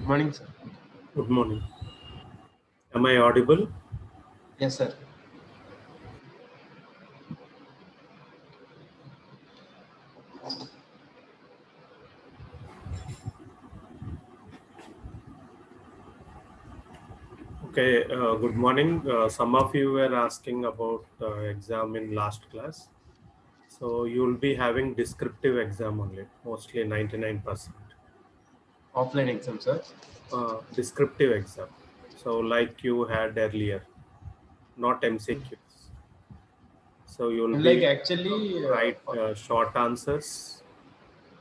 Morning, sir. Good morning. Am I audible? Yes, sir. Okay, good morning. Some of you were asking about exam in last class. So you will be having descriptive exam only, mostly 99%. Offline exam, sir. Descriptive exam. So like you had earlier, not MCQs. So you will Like be actually, write short answers,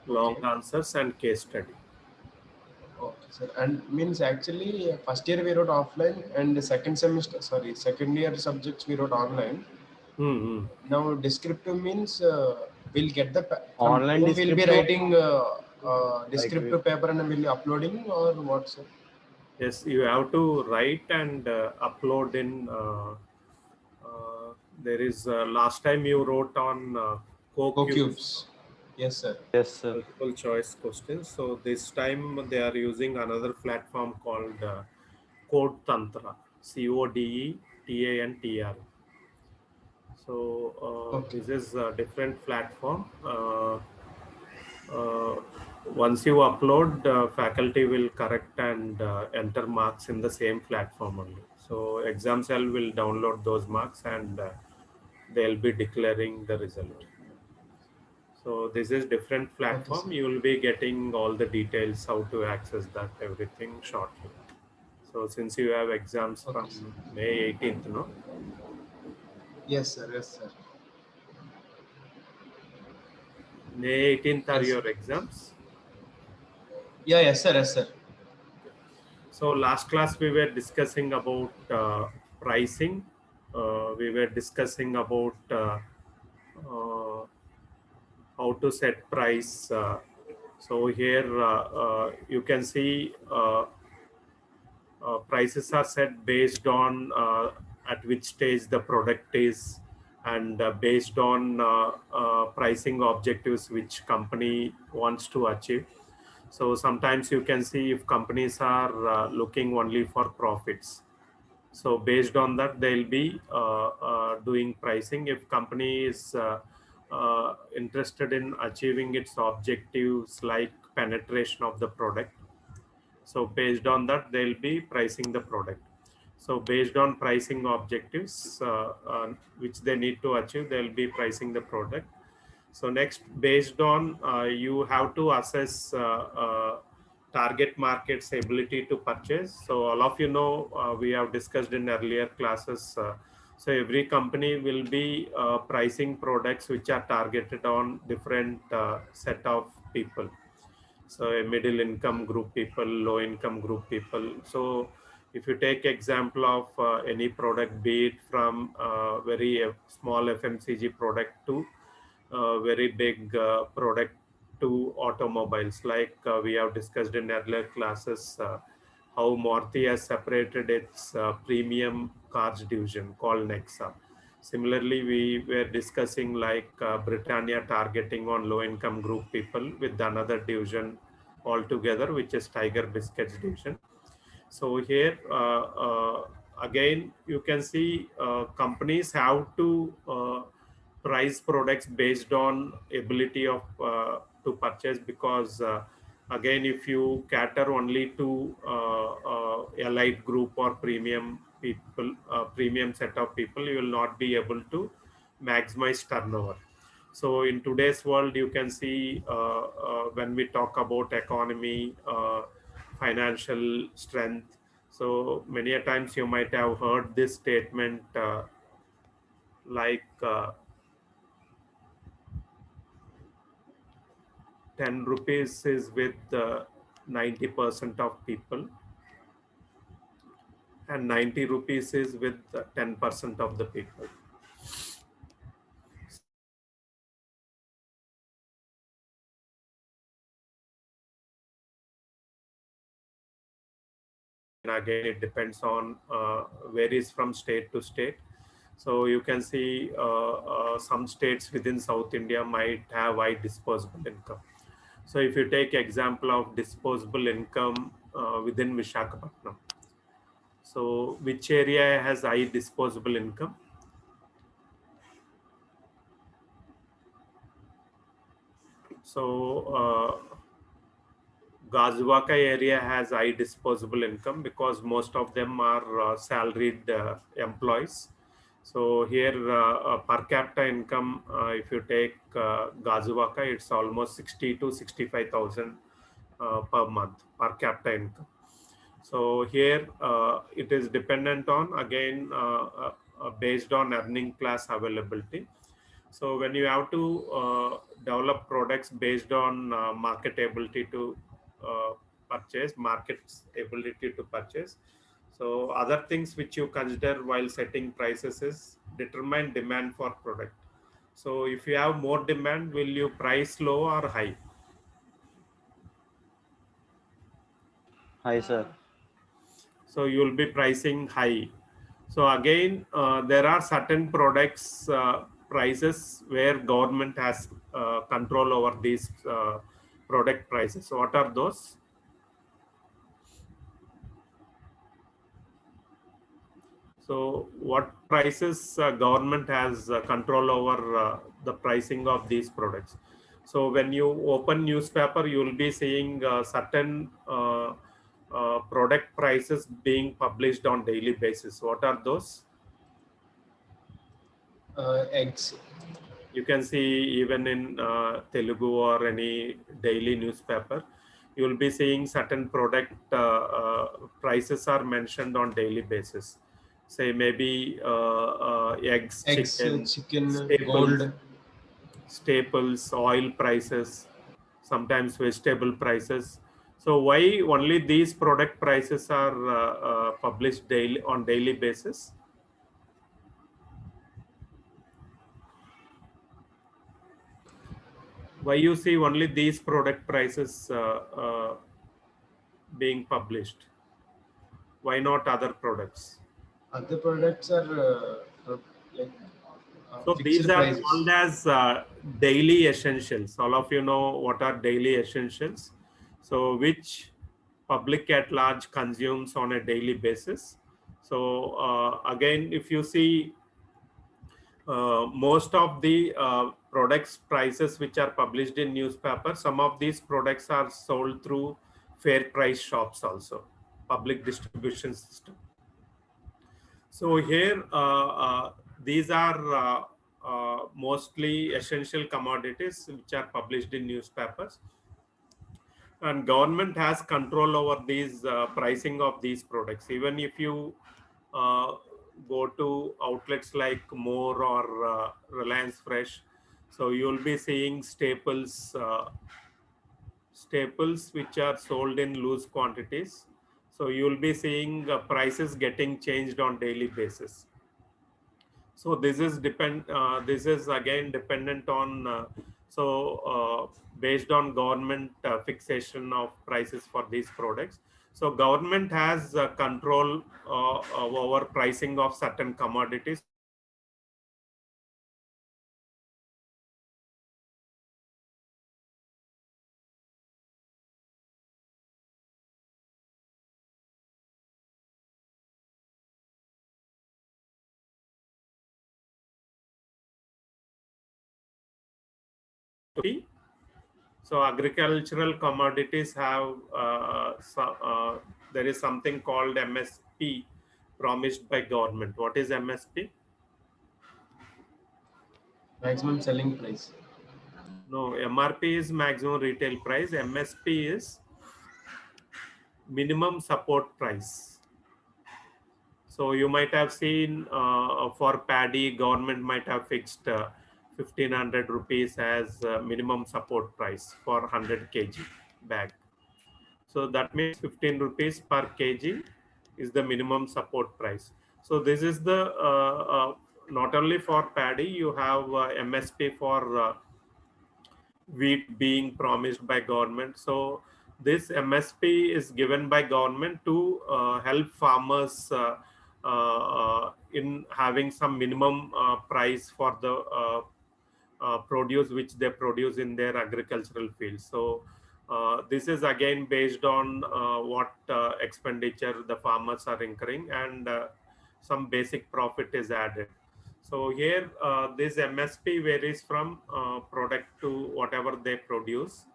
long okay, answers, and case study. okay, sir. And means actually, first year we wrote offline, and the second year subjects we wrote online. Hmm. Now descriptive means we'll get from Online home we'll be descriptive, writing like descriptive paper and we'll be uploading or what, sir? Yes, you have to write and upload in. There is last time you wrote on CoCubes, Co-cubes. Yes, sir. yes, sir. multiple choice questions. So this time they are using another platform called Code Tantra, CODETANTRA. So Okay. this is a different platform. Uh, Once you upload, faculty will correct and enter marks in the same platform only. So exam cell will download those marks and they'll be declaring the result. So this is different Okay, platform. sir. You will be getting all the details, how to access that, everything shortly. So since you have exams Okay, from sir. May 18th, no? Yes, sir. Yes, sir. May 18th are Yes, your sir. exams? Yeah, yes, sir. Yes, sir. So last class we were discussing about pricing. We were discussing about uh, how to set price. So here you can see prices are set based on at which stage the product is, and based on pricing objectives which company wants to achieve. So sometimes you can see if companies are looking only for profits, so based on that they'll be doing pricing. If company is interested in achieving its objectives like penetration of the product, so based on that they'll be pricing the product. So based on pricing objectives which they need to achieve, they'll be pricing the product. So next, based on you have to assess target market's ability to purchase. So all of you know, we have discussed in earlier classes. So every company will be pricing products which are targeted on different set of people. So a middle income group people, low income group people. So if you take example of any product, be it from very small FMCG product to very big product to automobiles, like we have discussed in earlier classes, how Maruti has separated its premium cars division called Nexa. Similarly, we were discussing like Britannia targeting on low income group people with another division altogether, which is Tiger Biscuits division. So here again you can see companies have to price products based on ability of to purchase, because again if you cater only to elite group or premium people, premium set of people, you will not be able to maximize turnover. So in today's world you can see when we talk about economy, financial strength, so many a times you might have heard this statement like 10 rupees is with 90% of people and 90 rupees is with 10% of the people. And again it depends on varies from state to state. So you can see some states within South India might have high disposable income. So if you take example of disposable income within Visakhapatnam. So which area has high disposable income? So Gajuwaka area has high disposable income because most of them are salaried employees. So here per capita income, if you take Gajuwaka, it's almost 60 to 65,000 per month per capita income. So here it is dependent on again based on earning class availability. So when you have to develop products based on marketability to purchase, market's ability to purchase. So other things which you consider while setting prices is determine demand for product. So if you have more demand, will you price low or high? Hi, sir. So you will be pricing high. So again, there are certain products prices where government has control over these product prices. So what are those? So what prices government has control over the pricing of these products? So when you open newspaper, you will be seeing certain product prices being published on daily basis. What are those? Eggs. You can see even in Telugu or any daily newspaper, you will be seeing certain product prices are mentioned on daily basis. Say maybe eggs, chicken, Gold. staples, oil prices, sometimes vegetable prices. So why only these product prices are published daily on daily basis? Why you see only these product prices being published? Why not other products? Other products are like So fixed these are prices. called as daily essentials. All of you know what are daily essentials. So which public at large consumes on a daily basis. So again, if you see most of the products prices which are published in newspaper, some of these products are sold through fair price shops also, public distribution system. So here these are mostly essential commodities which are published in newspapers, and government has control over these pricing of these products. Even if you uh, go to outlets like More or Reliance Fresh, so you will be seeing staples which are sold in loose quantities. So you will be seeing prices getting changed on daily basis. So this is this is again dependent on based on government fixation of prices for these products. So government has control over pricing of certain commodities. So agricultural commodities have there is something called MSP promised by government. What is MSP? Maximum selling price. No, MRP is maximum retail price. MSP is minimum support price. So you might have seen for paddy, government might have fixed 1500 rupees as minimum support price for 100 kg bag. So that means 15 rupees per kg is the minimum support price. So this is the not only for paddy, you have MSP for wheat being promised by government. So this MSP is given by government to help farmers in having some minimum price for the produce which they produce in their agricultural field. So This is again based on what expenditure the farmers are incurring, and some basic profit is added. So here this MSP varies from product to whatever they produce.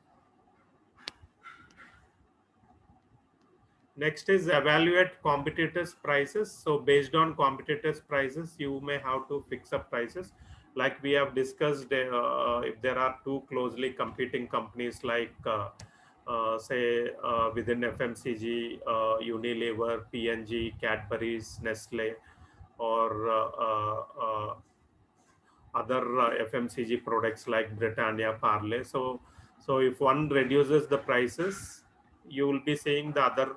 Next is evaluate competitors' prices. So based on competitors' prices, you may have to fix up prices. Like we have discussed, if there are two closely competing companies like say within FMCG, Unilever, P&G, Cadbury's, Nestle, or other FMCG products like Britannia, Parle. So if one reduces the prices, you will be seeing the other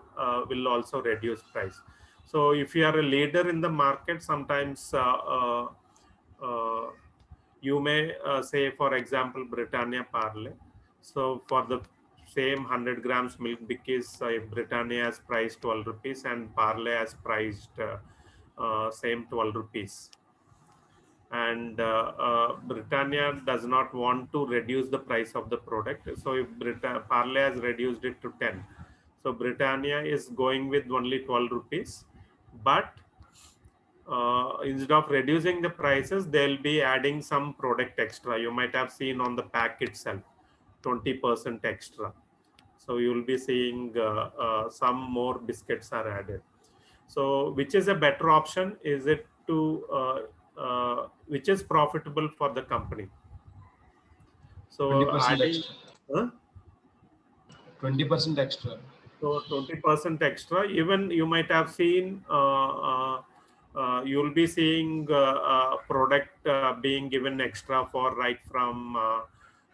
will also reduce price. So if you are a leader in the market, sometimes uh, you may say, for example, Britannia Parle. So for the same 100 grams milk, because if Britannia has priced 12 rupees and Parle has priced same 12 rupees, and Britannia does not want to reduce the price of the product. So if Parle has reduced it to 10, so Britannia is going with only 12 rupees, but instead of reducing the prices, they'll be adding some product extra. You might have seen on the pack itself, 20% extra. So you'll be seeing some more biscuits are added. So which is a better option? Is it to which is profitable for the company? So 20% adding, extra. huh? 20% extra. So 20% extra. Even you might have seen, you'll be seeing product being given extra for right from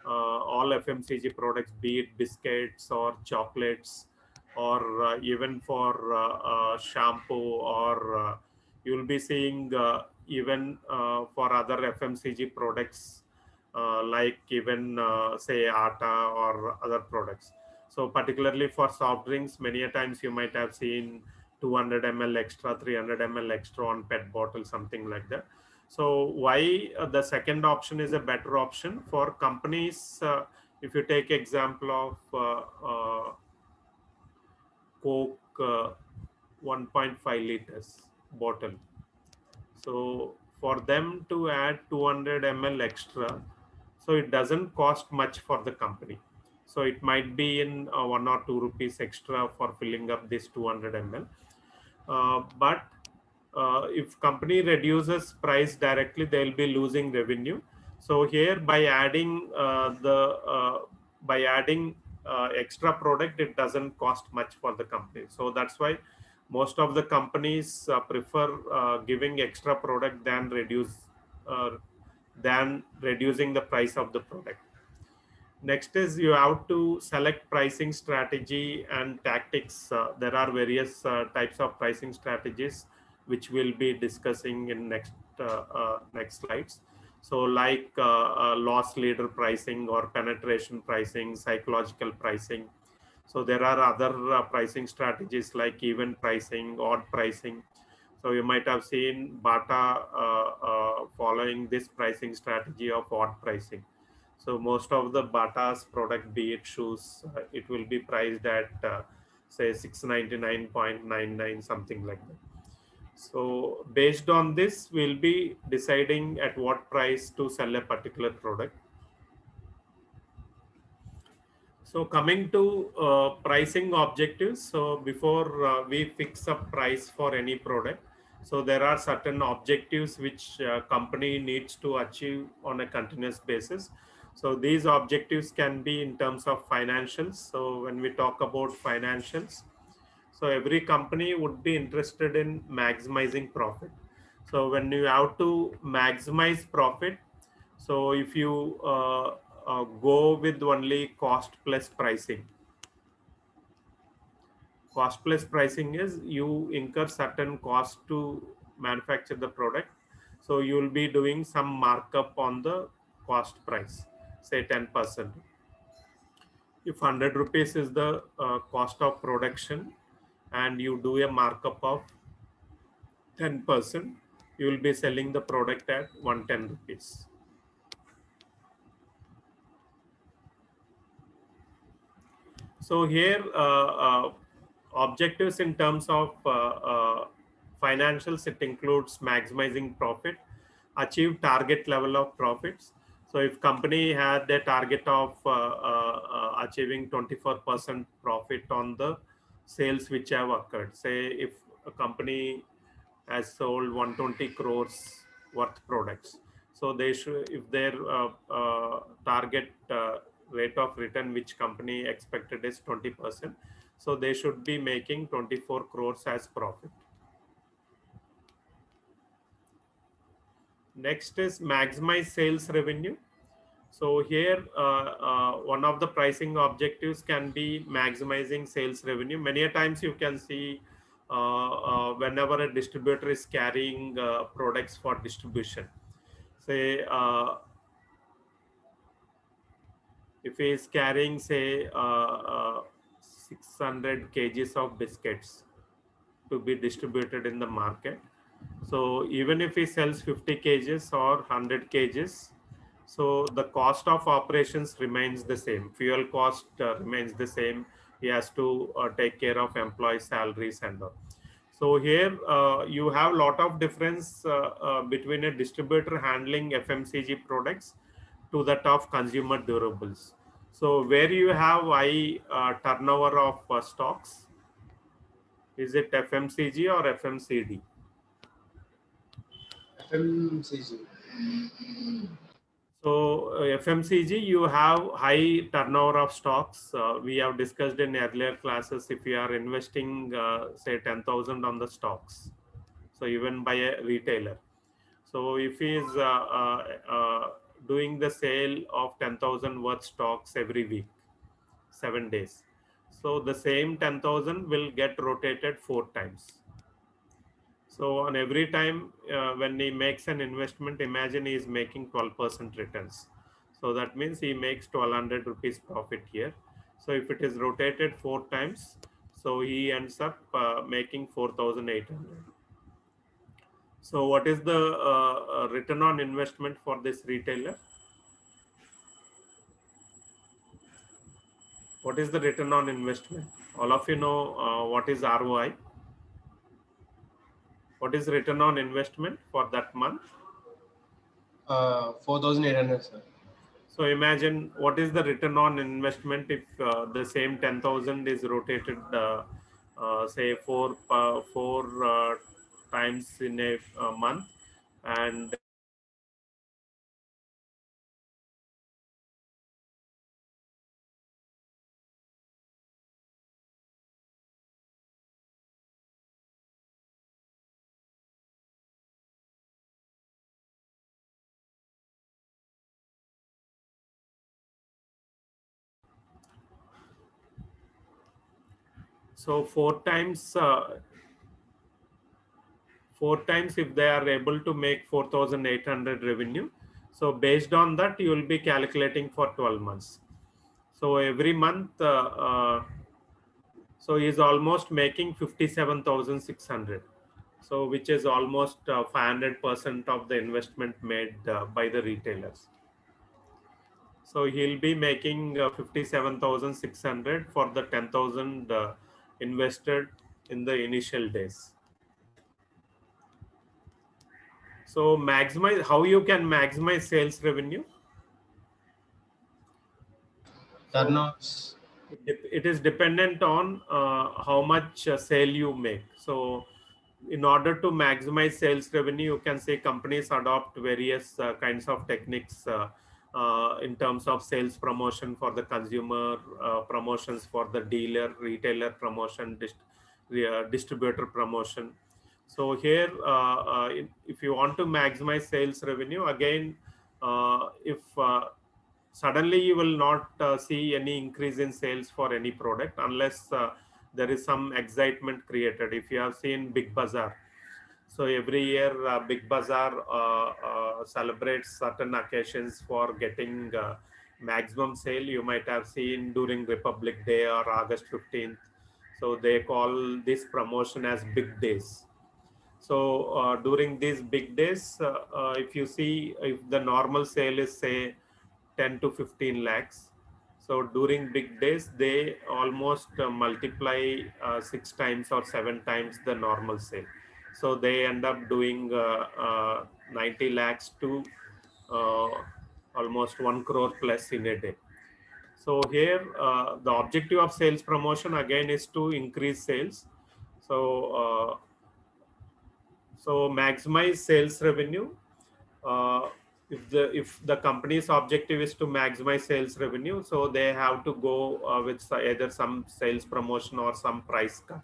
all FMCG products, be it biscuits or chocolates, or even for shampoo, or you'll be seeing even for other FMCG products like even say atta or other products. So particularly for soft drinks, many a times you might have seen 200 ml extra, 300 ml extra on PET bottle, something like that. So why the second option is a better option for companies? If you take example of Coke 1.5 liters bottle. So for them to add 200 ml extra, so it doesn't cost much for the company. So it might be in 1 or 2 rupees extra for filling up this 200 ml. But if company reduces price directly, they'll be losing revenue. So here by adding extra product, it doesn't cost much for the company. So that's why most of the companies prefer giving extra product uh, than reducing the price of the product. Next is you have to select pricing strategy and tactics. There are various types of pricing strategies which we'll be discussing in next slides. So like loss leader pricing or penetration pricing, psychological pricing. So there are other pricing strategies like event pricing, odd pricing. So you might have seen Bata following this pricing strategy of odd pricing. So most of the Bata's product, be it shoes, it will be priced at say 699.99, something like that. So based on this, we'll be deciding at what price to sell a particular product. So coming to pricing objectives. So before we fix a price for any product, so there are certain objectives which company needs to achieve on a continuous basis. So these objectives can be in terms of financials. So when we talk about financials, so every company would be interested in maximizing profit. So when you have to maximize profit, so if you go with only cost plus pricing, cost plus pricing is you incur certain cost to manufacture the product. So you will be doing some markup on the cost price, say 10%. If 100 rupees is the cost of production and you do a markup of 10%, you will be selling the product at 110 rupees. So here objectives in terms of financials, it includes maximizing profit, achieve target level of profits. So if company had a target of achieving 24% profit on the sales which have occurred, say if a company has sold 120 crores worth products, so they should, if their target rate of return which company expected is 20%, so they should be making 24 crores as profit. Next is maximize sales revenue. So here, one of the pricing objectives can be maximizing sales revenue. Many a times you can see whenever a distributor is carrying products for distribution, say if he is carrying say 600 kgs of biscuits to be distributed in the market. So even if he sells 50 kgs or 100 kgs, so the cost of operations remains the same. Fuel cost remains the same. He has to take care of employee salaries and all. So here you have a lot of difference between a distributor handling FMCG products to that of consumer durables. So where you have high turnover of stocks, is it FMCG or FMCD? FMCG. So FMCG, you have high turnover of stocks. We have discussed in earlier classes, if you are investing, say 10,000 on the stocks, so even by a retailer. So if he is doing the sale of 10,000 worth stocks every week, 7 days. So the same 10,000 will get rotated 4 times. So on every time when he makes an investment, imagine he is making 12% returns. So that means he makes 1200 rupees profit here. So if it is rotated 4 times, so he ends up making 4,800. So what is the return on investment for this retailer? What is the return on investment? All of you know what is ROI? What is return on investment for that month? 4,800, sir. So imagine what is the return on investment if the same 10,000 is rotated, say four times in a month, and so four times if they are able to make 4,800 revenue. So based on that, you will be calculating for 12 months. So every month, so he is almost making 57,600. So which is almost 500% of the investment made by the retailers. So he'll be making 57,600 for the 10,000 invested in the initial days. So maximize, how you can maximize sales revenue? Turnovers. It is dependent on how much sale you make. So in order to maximize sales revenue, you can say companies adopt various kinds of techniques in terms of sales promotion for the consumer, promotions for the dealer, retailer promotion, distributor promotion. So here, if you want to maximize sales revenue, again, if suddenly you will not see any increase in sales for any product unless there is some excitement created. If you have seen Big Bazaar, so every year Big Bazaar celebrates certain occasions for getting maximum sale. You might have seen during Republic Day or August 15th. So they call this promotion as big days. So during these big days, if you see, if the normal sale is say 10 to 15 lakhs, So during big days, they almost multiply 6 times or 7 times the normal sale. So they end up doing 90 lakhs to uh, almost 1 crore plus in a day. So here, the objective of sales promotion again is to increase sales. So, maximize sales revenue. Uh, if the company's objective is to maximize sales revenue, so they have to go with either some sales promotion or some price cut.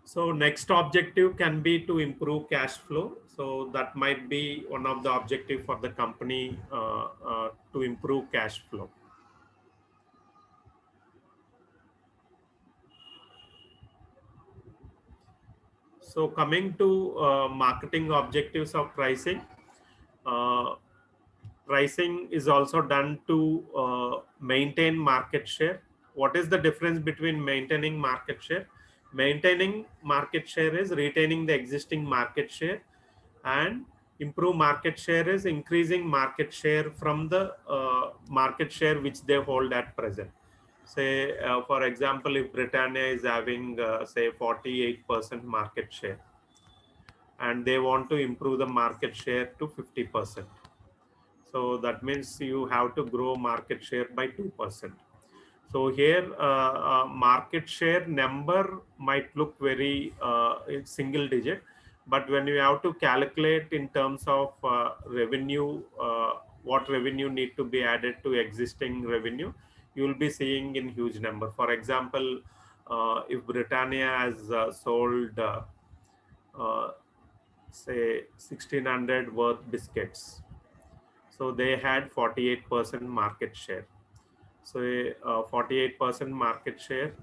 So next objective can be to improve cash flow. So that might be one of the objective for the company to improve cash flow. So coming to marketing objectives of pricing, uh, pricing is also done to maintain market share. What is the difference between maintaining market share? Maintaining market share is retaining the existing market share, and improve market share is increasing market share from the market share which they hold at present. Say, for example, if Britannia is having, say, 48% market share, and they want to improve the market share to 50%. So that means you have to grow market share by 2%. So here, market share number might look very single digit, but when you have to calculate in terms of revenue, what revenue need to be added to existing revenue, you will be seeing in huge number. For example, if Britannia has sold, uh, say, 1600 worth biscuits, so they had 48% market share. So 48% market share,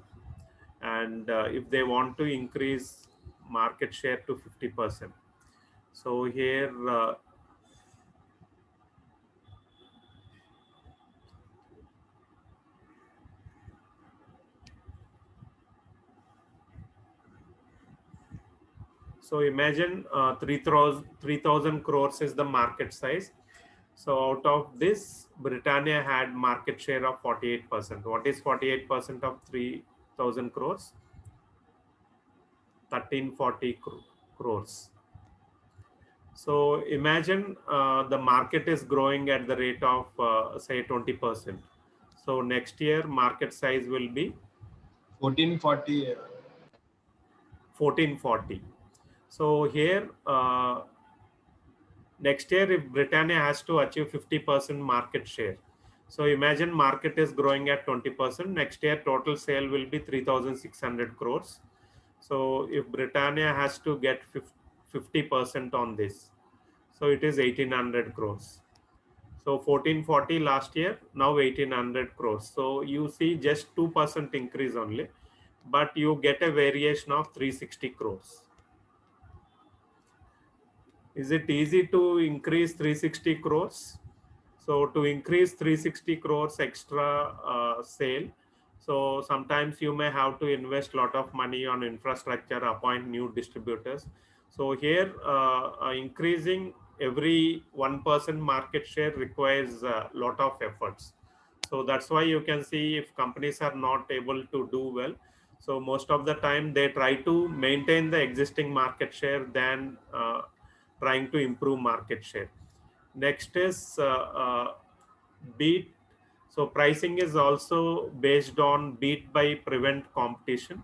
and if they want to increase market share to 50%, so here so imagine 3,000 crores is the market size. So out of this, Britannia had market share of 48%. What is 48% of 3,000 crores? 1340 crores. So imagine the market is growing at the rate of say 20%. So next year market size will be 1440. 1440. So here next year, if Britannia has to achieve 50% market share, so imagine market is growing at 20%. Next year total sale will be 3,600 crores. So if Britannia has to get 50% on this, so it is 1,800 crores. So 1440 last year, now 1,800 crores. So you see just 2% increase only, but you get a variation of 360 crores. Is it easy to increase 360 crores? So to increase 360 crores extra sale, so sometimes you may have to invest a lot of money on infrastructure, appoint new distributors. So here, increasing every 1% market share requires a lot of efforts. So that's why you can see if companies are not able to do well, so most of the time they try to maintain the existing market share than trying to improve market share. Next is beat. So pricing is also based on beat by prevent competition.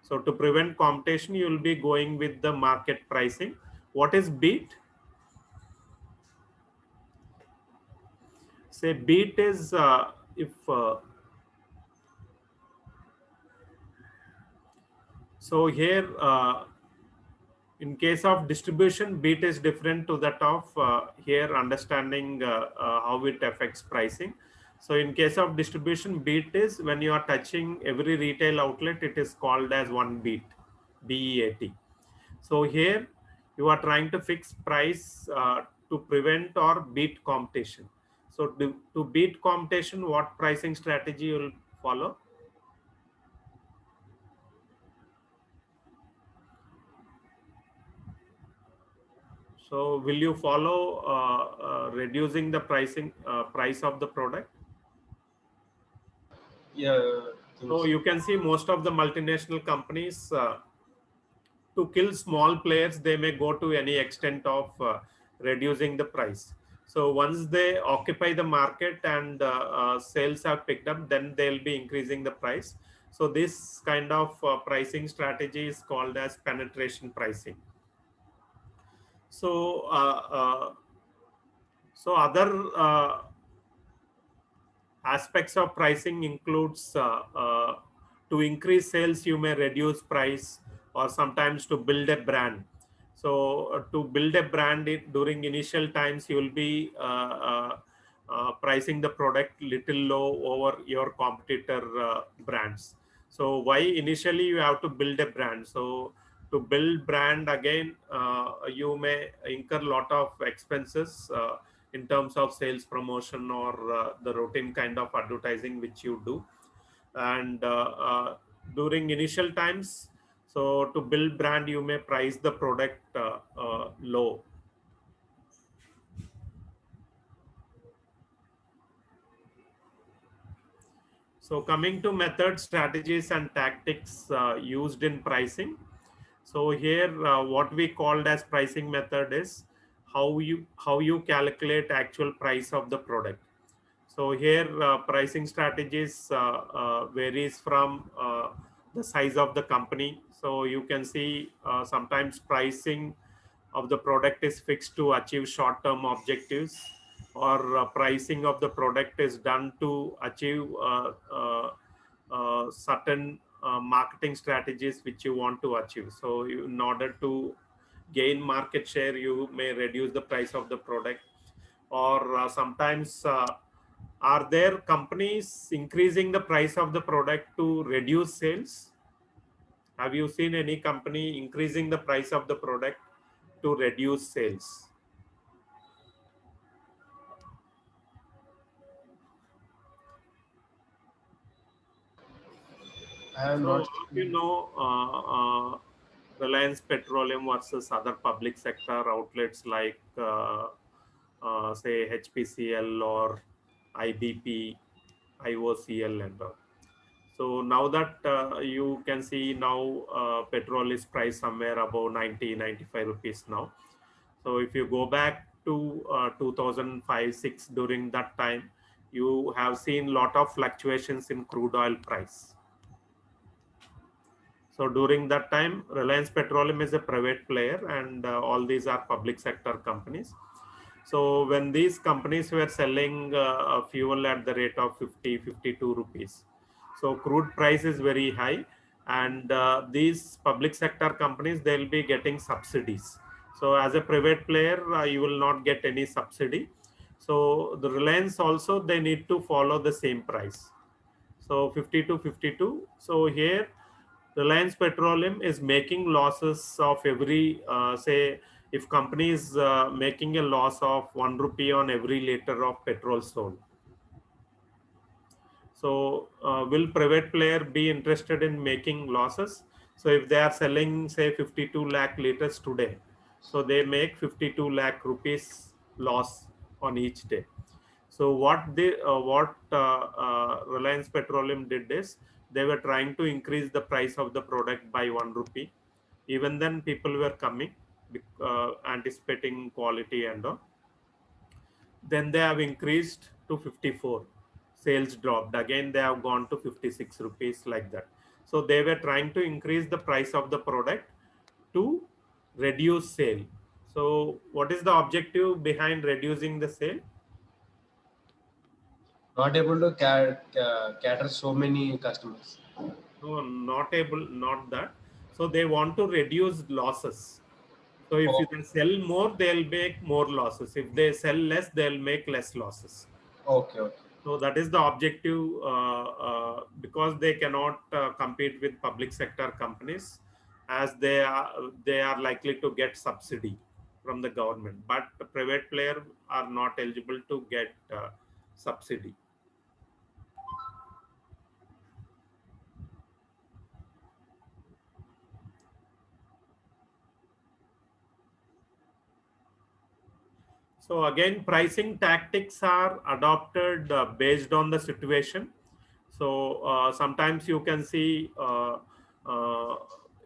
So to prevent competition, you will be going with the market pricing. What is beat? Say beat is if so here in case of distribution, beat is different to that of here understanding how it affects pricing. So in case of distribution, beat is when you are touching every retail outlet, it is called as one beat, BEAT. So here you are trying to fix price to prevent or beat competition. So to beat competition, what pricing strategy you will follow? So will you follow reducing the price of the product? Yeah. So you can see most of the multinational companies, to kill small players, they may go to any extent of reducing the price. So once they occupy the market and sales have picked up, then they'll be increasing the price. So this kind of pricing strategy is called as penetration pricing. So other aspects of pricing includes, to increase sales you may reduce price, or sometimes to build a brand. So to build a brand, during initial times you will be pricing the product little low over your competitor brands. So why initially you have to build a brand? So to build brand again, you may incur lot of expenses in terms of sales promotion, or the routine kind of advertising which you do. And during initial times, so to build brand you may price the product low. So coming to methods, strategies and tactics used in pricing. So here what we called as pricing method is how you calculate actual price of the product. So here pricing strategies varies from the size of the company. So you can see sometimes pricing of the product is fixed to achieve short-term objectives, or pricing of the product is done to achieve certain marketing strategies which you want to achieve. So in order to gain market share, you may reduce the price of the product. Or sometimes are there companies increasing the price of the product to reduce sales? Have you seen any company increasing the price of the product to reduce sales? I have So, not you seen. know, Reliance Petroleum versus other public sector outlets like, say, HPCL or IBP, IOCL, and all. So now that you can see now petrol is priced somewhere above 90-95 rupees now. So if you go back to 2005-6, during that time, you have seen lot of fluctuations in crude oil price. So during that time, Reliance Petroleum is a private player, and all these are public sector companies. So when these companies were selling fuel at the rate of 50-52 rupees, so crude price is very high, and these public sector companies, they'll be getting subsidies. So as a private player, you will not get any subsidy. So the Reliance also, they need to follow the same price. So 50 to 52. So here Reliance Petroleum is making losses of every, say, if company is making a loss of 1 rupee on every liter of petrol sold. So will private player be interested in making losses? So if they are selling, say, 52 lakh liters today, so they make 52 lakh rupees loss on each day. So what Reliance Petroleum did is, they were trying to increase the price of the product by 1 rupee. Even then, people were coming, anticipating quality and all. Then they have increased to 54. Sales dropped. Again, they have gone to 56 rupees, like that. So they were trying to increase the price of the product to reduce sale. So what is the objective behind reducing the sale? Not able to cater so many customers. No, not able, not that. So they want to reduce losses. So if Oh, they sell more, they'll make more losses. If they sell less, they'll make less losses. okay, okay. So that is the objective, because they cannot compete with public sector companies, as they are likely to get subsidy from the government, but the private player are not eligible to get subsidy. So again, pricing tactics are adopted based on the situation. So sometimes you can see uh,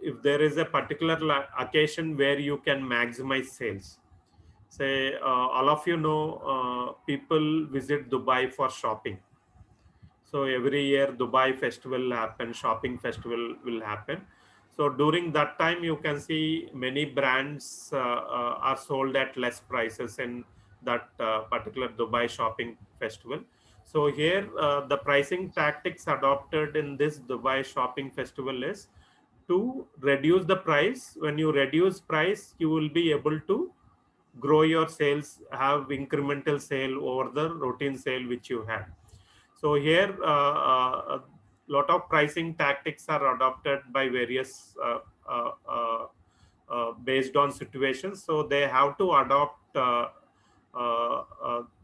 if there is a particular occasion where you can maximize sales. Say all of you know people visit Dubai for shopping. So every year Dubai festival will happen, shopping festival will happen. So during that time, you can see many brands are sold at less prices in that particular Dubai shopping festival. So here, the pricing tactics adopted in this Dubai shopping festival is to reduce the price. When you reduce price, you will be able to grow your sales, have incremental sale over the routine sale which you had. So here, a lot of pricing tactics are adopted by various based on situations. So they have to adopt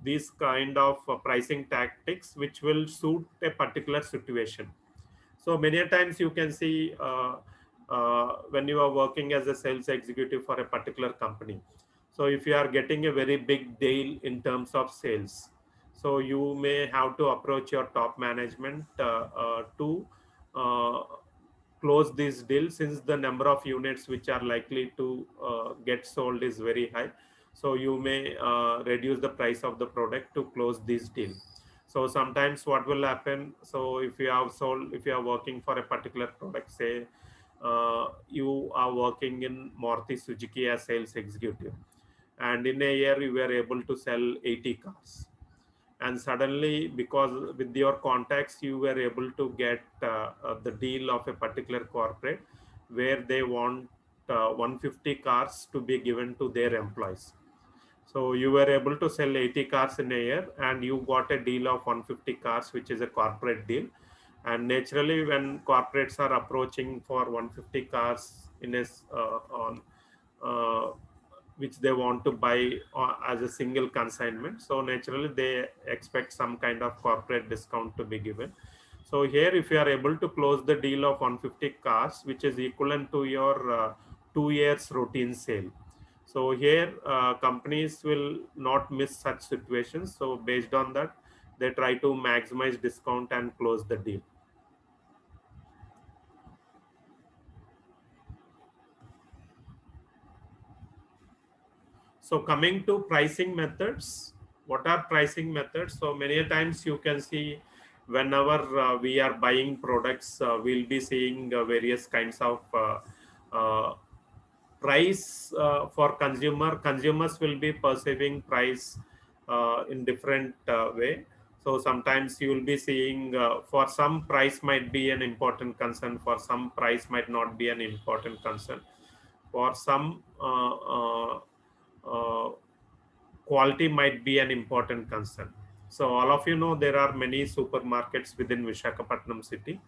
these kind of pricing tactics which will suit a particular situation. So many a times you can see when you are working as a sales executive for a particular company. So if you are getting a very big deal in terms of sales, so you may have to approach your top management to uh, close this deal, since the number of units which are likely to get sold is very high. So you may reduce the price of the product to close this deal. So sometimes what will happen, so if you have sold, if you are working for a particular product, say you are working in Maruti Suzuki as sales executive, and in a year you were able to sell 80 cars, and suddenly, because with your contacts you were able to get the deal of a particular corporate where they want 150 cars to be given to their employees. So you were able to sell 80 cars in a year, and you got a deal of 150 cars, which is a corporate deal. And naturally, when corporates are approaching for 150 cars in a on uh, which they want to buy as a single consignment, so naturally they expect some kind of corporate discount to be given. So here, if you are able to close the deal of 150 cars, which is equivalent to your 2 years routine sale, so here companies will not miss such situations. So based on that, they try to maximize discount and close the deal. So coming to pricing methods, what are pricing methods? So many a times you can see whenever we are buying products, we'll be seeing various kinds of uh, price for consumer. Consumers will be perceiving price in different way. So sometimes you will be seeing for some price might be an important concern, for some price might not be an important concern, for some uh, quality might be an important concern. So all of you know there are many supermarkets within Visakhapatnam city.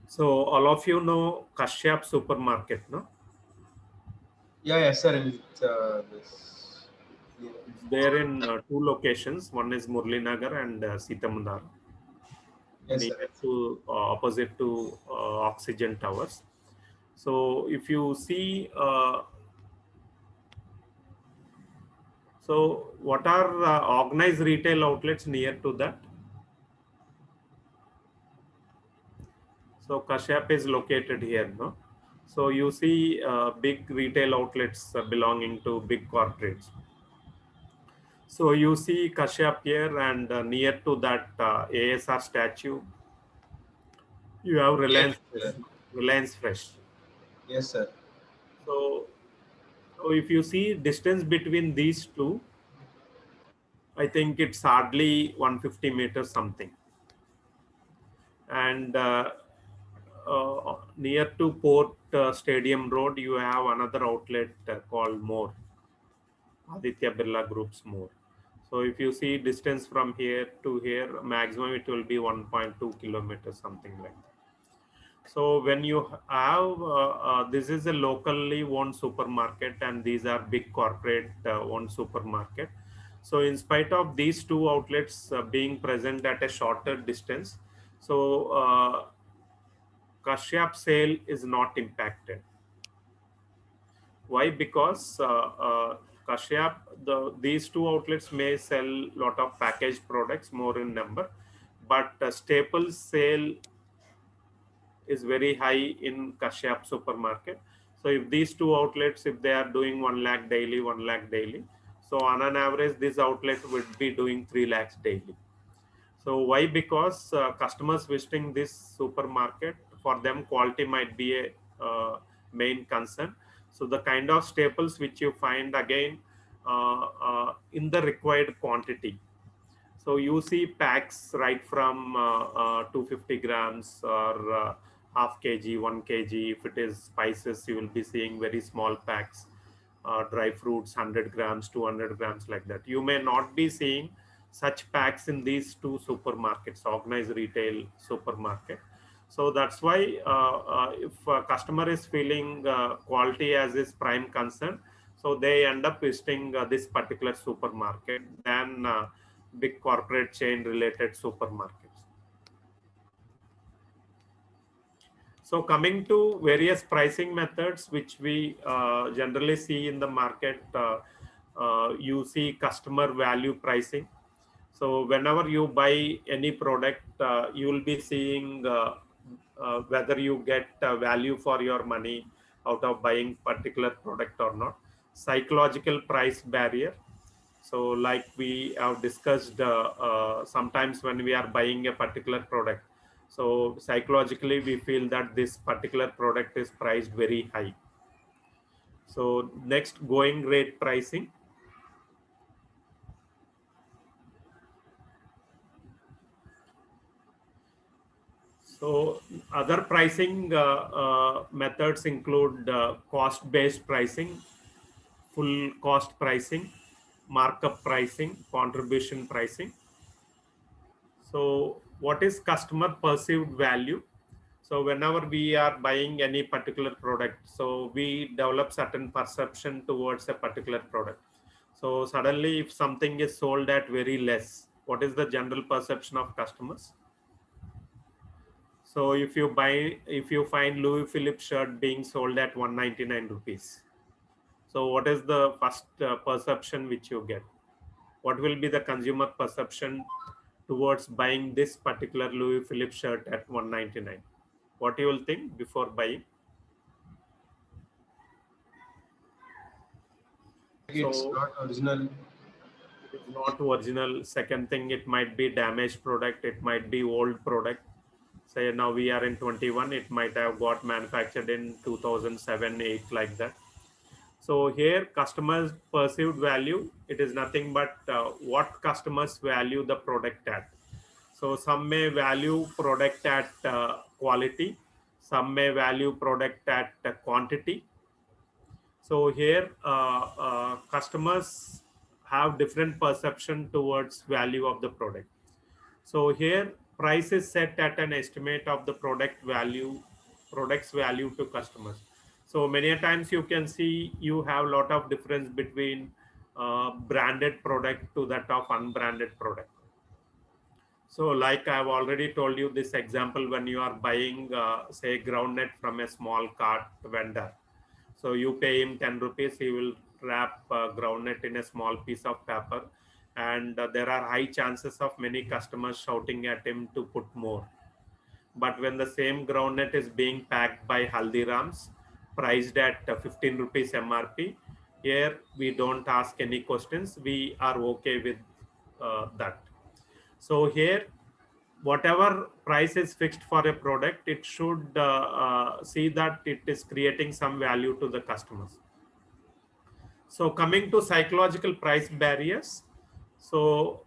So all of you know Kashyap supermarket, no? Yeah, yes, sir. With this. Yeah. It's there in two locations. One is Murli Nagar and Sitamandar, Yes, near sir. to opposite to Oxygen Towers. So if you see, so what are organized retail outlets near to that? So Kashyap is located here, no? So you see big retail outlets belonging to big corporates. So you see Kashyap here, and near to that ASR statue, you have Yes, Reliance, sir. Reliance Fresh. Yes, sir. So, so if you see distance between these two, I think it's hardly 150 meters something. And near to Port Stadium Road, you have another outlet called More, Aditya Birla Group's More. So if you see distance from here to here, maximum it will be 1.2 kilometers, something like that. So when you have this is a locally owned supermarket, and these are big corporate owned supermarket. So in spite of these two outlets being present at a shorter distance, so Kashyap sale is not impacted. Why? Because Kashyap, these two outlets may sell lot of packaged products more in number. but staples sale is very high in Kashyap supermarket. So if these two outlets, if they are doing 1 lakh daily, 1 lakh daily, so on an average, this outlet would be doing 3 lakhs daily. So why? Because customers visiting this supermarket, for them quality might be a main concern. So the kind of staples which you find again in the required quantity. So you see packs right from 250 grams or half kg, 1 kg. If it is spices, you will be seeing very small packs. Dry fruits, 100 grams, 200 grams, like that. You may not be seeing such packs in these two supermarkets, organized retail supermarket. So that's why if a customer is feeling quality as his prime concern, so they end up visiting this particular supermarket than big corporate chain related supermarkets. So coming to various pricing methods which we generally see in the market, you see customer value pricing. So whenever you buy any product, you will be seeing whether you get value for your money out of buying particular product or not. Psychological price barrier. So like we have discussed, sometimes when we are buying a particular product, so psychologically we feel that this particular product is priced very high. So next, going rate pricing. So other pricing methods include cost-based pricing, full cost pricing, markup pricing, contribution pricing. So what is customer perceived value? So whenever we are buying any particular product, so we develop certain perception towards a particular product. So suddenly if something is sold at very less, what is the general perception of customers? So if you find Louis Philippe shirt being sold at 199 rupees, so what is the first perception which you get? What will be the consumer perception towards buying this particular Louis Philippe shirt at 199? What you will think before buying? It's So not original. it is not original. Second thing, it might be damaged product. It might be old product. Say now we are in 21, it might have got manufactured in 2007, 8, like that. So here customers perceived value, it is nothing but what customers value the product at. So some may value product at quality, some may value product at quantity. So here customers have different perception towards value of the product. So here price is set at an estimate of the product's value to customers. So many a times you can see you have a lot of difference between branded product to that of unbranded product. So like I've already told you this example, when you are buying say groundnut from a small cart vendor. So you pay him 10 rupees, he will wrap groundnut in a small piece of paper, and there are high chances of many customers shouting at him to put more. But when the same groundnut is being packed by Haldirams, priced at 15 rupees MRP, here we don't ask any questions, we are okay with that. So here, whatever price is fixed for a product, it should see that it is creating some value to the customers. So coming to psychological price barriers, so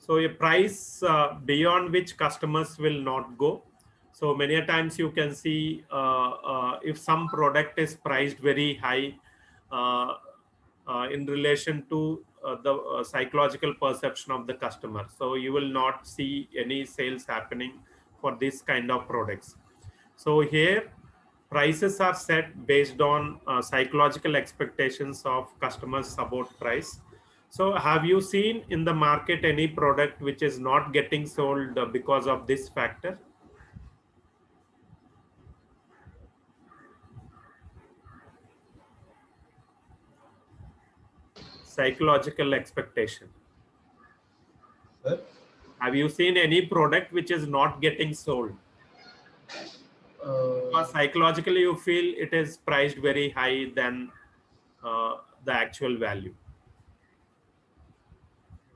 a price beyond which customers will not go. So many a times you can see if some product is priced very high uh, in relation to the psychological perception of the customer, so you will not see any sales happening for this kind of products. So here prices are set based on psychological expectations of customers about price. So have you seen in the market any product which is not getting sold because of this factor? Psychological expectation. Sir? Have you seen any product which is not getting sold? Because psychologically you feel it is priced very high than the actual value.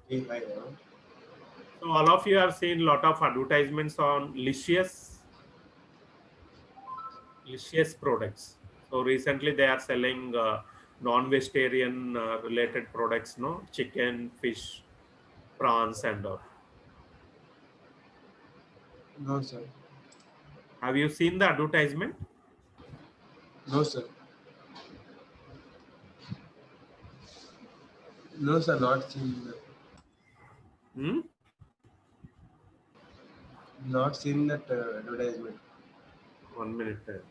very high, huh? So all of you have seen a lot of advertisements on Licious products. So recently they are selling non-vegetarian related products, no, chicken, fish, prawns, and all. No, sir. Have you seen the advertisement? No, sir. No, sir, not seen that. Hmm? Not seen that advertisement. 1 minute.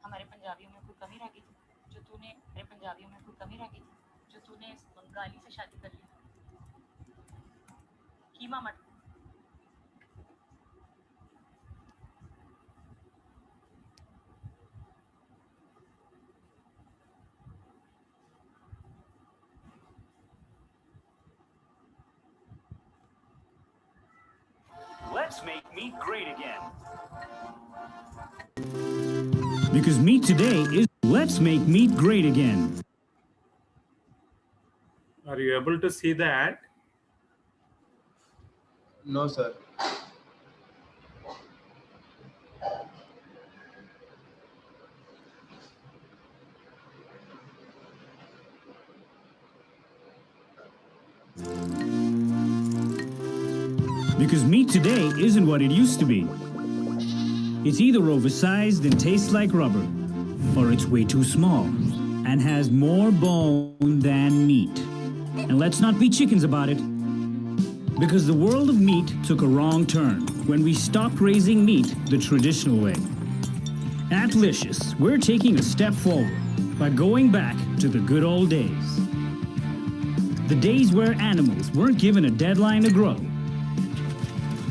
हमारे पंजाबियों में कोई कमी रह गई थी जो तूने हमारे पंजाबियों में कोई कमी रह गई थी जो तूने इस बंगाली से शादी कर ली कीमा मटर Let's make meat great again. Because meat today is let's make meat great again. Are you able to see the ad? No, sir. Because meat today isn't what it used to be. It's either oversized and tastes like rubber, or it's way too small and has more bone than meat. And let's not be chickens about it. Because the world of meat took a wrong turn when we stopped raising meat the traditional way. At Licious, we're taking a step forward by going back to the good old days. The days where animals weren't given a deadline to grow.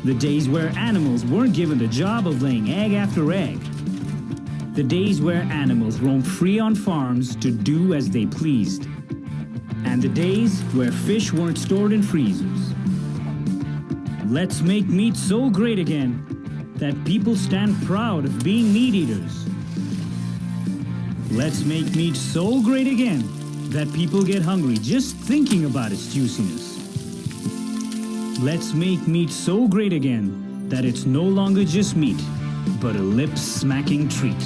The days where animals weren't given the job of laying egg after egg. The days where animals roamed free on farms to do as they pleased. And the days where fish weren't stored in freezers. Let's make meat so great again that people stand proud of being meat eaters. Let's make meat so great again that people get hungry just thinking about its juiciness. Let's make meat so great again that it's no longer just meat, but a lip-smacking treat.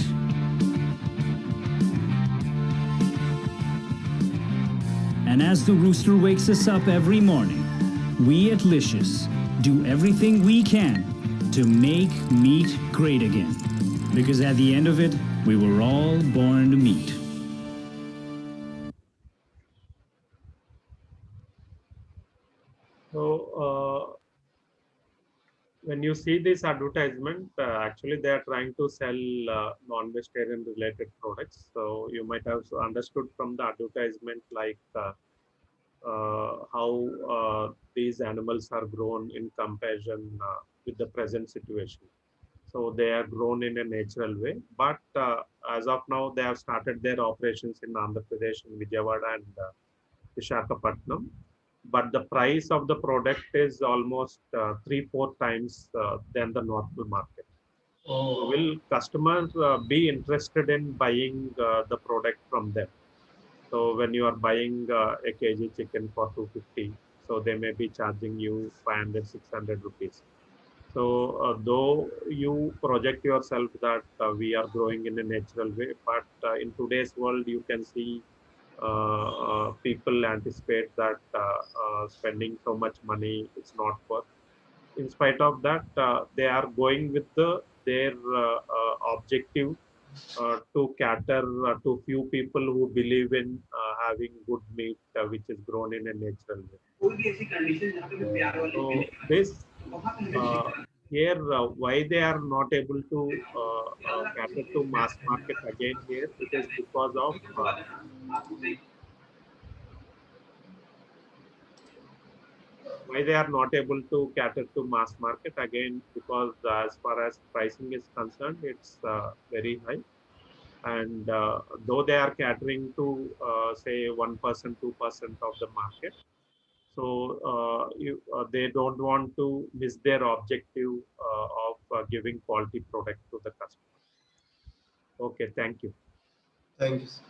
And as the rooster wakes us up every morning, we at Licious do everything we can to make meat great again. Because at the end of it, we were all born to meat. So when you see this advertisement, actually they are trying to sell non-vegetarian related products. So you might have understood from the advertisement like how these animals are grown in comparison with the present situation. So they are grown in a natural way, but as of now, they have started their operations in Andhra Pradesh, in Vijayawada and Visakhapatnam. But the price of the product is almost 3-4 times than the normal market. So will customers be interested in buying the product from them? So when you are buying a kg chicken for 250, so they may be charging you 500, 600 rupees. So though you project yourself that we are growing in a natural way, but in today's world, you can see people anticipate that spending so much money is not worth. In spite of that, they are going with their objective to cater to few people who believe in having good meat which is grown in a natural way. So this here why they are not able to cater to mass market again here, it is because of why they are not able to cater to mass market again, because as far as pricing is concerned, it's very high. And though they are catering to say 1% 2% of the market, so they don't want to miss their objective of giving quality product to the customer. Okay, thank you. Thank you, sir.